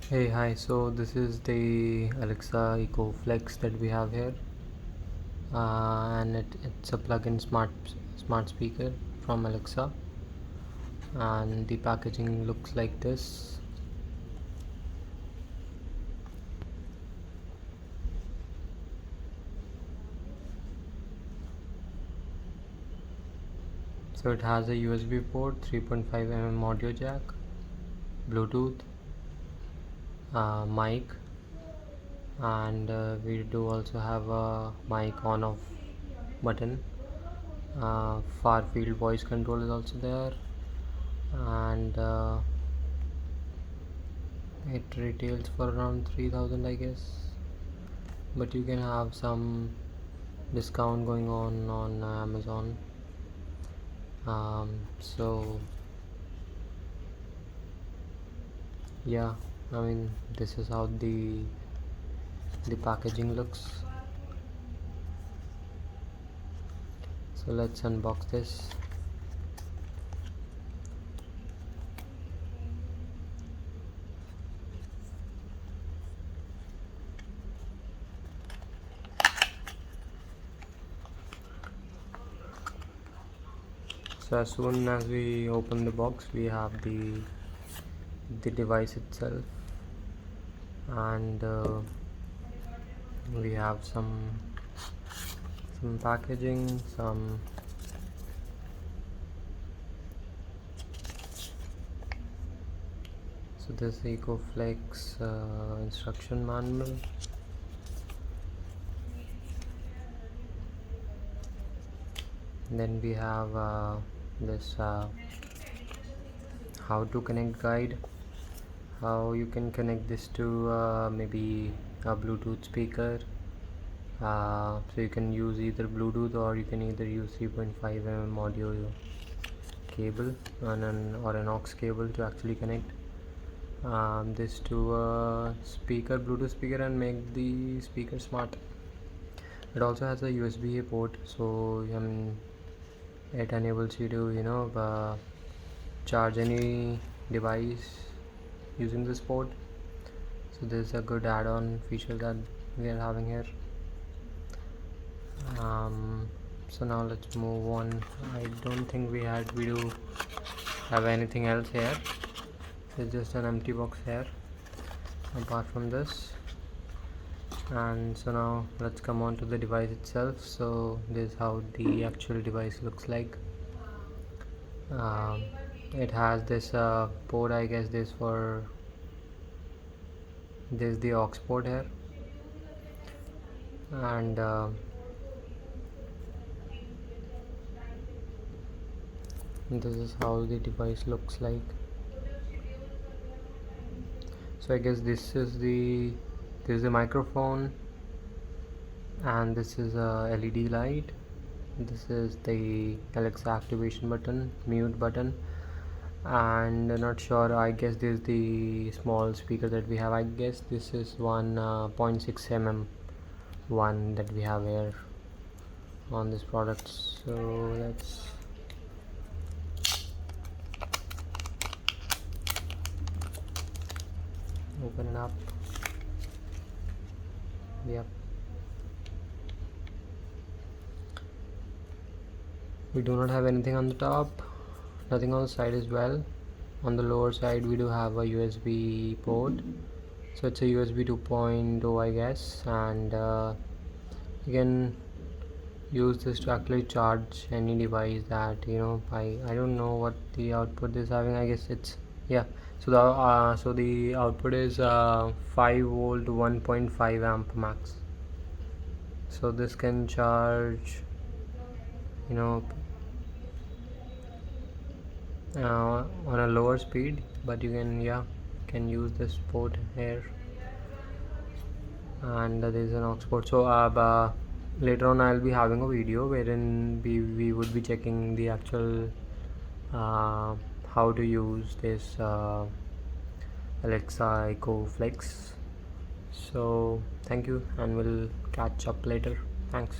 Hey, hi. So this is the Alexa Eco Flex that we have here, and it's a plug-in smart speaker from Alexa, and the packaging looks like this. So it has a USB port, 3.5 mm audio jack, Bluetooth, mic, and we do also have a mic on-off button. Far field voice control is also there, and it retails for around 3000, I guess, but you can have some discount going on Amazon. So yeah, I mean, this is how the packaging looks. So let's unbox this. So as soon as we open the box, we have the device itself, and we have some packaging, so this EcoFlex instruction manual. Then we have this how to connect guide, how you can connect this to maybe a Bluetooth speaker. So you can use either Bluetooth, or you can either use 3.5 mm audio cable or an aux cable to actually connect this to a speaker, Bluetooth speaker, and make the speaker smart. It also has a USB-A port, so it enables you to charge any device using this port. So this is a good add-on feature that we are having here. So now let's move on. I don't think we do have anything else here. It's just an empty box here apart from this. And so now let's come on to the device itself. So this is how the actual device looks like. It has this port, I guess this is the aux port here, and this is how the device looks like. So I guess this is the microphone, and this is a LED light. This is the Alexa activation button, mute button, and not sure, I guess this is the small speaker that we have. I guess this is 1.6 mm one that we have here on this product. So let's open it up. Yep, we do not have anything on the top, nothing on the side as well. On the lower side we do have a USB port, so it's a USB 2.0, I guess, and you can use this to actually charge any device that I don't know what the output is having. I guess it's, yeah, so the output is 5 volt 1.5 amp max. So this can charge on a lower speed, but you can use this port here, and there is an aux port. So later on I'll be having a video wherein we would be checking the actual how to use this Alexa Eco Flex. So thank you, and we'll catch up later. Thanks.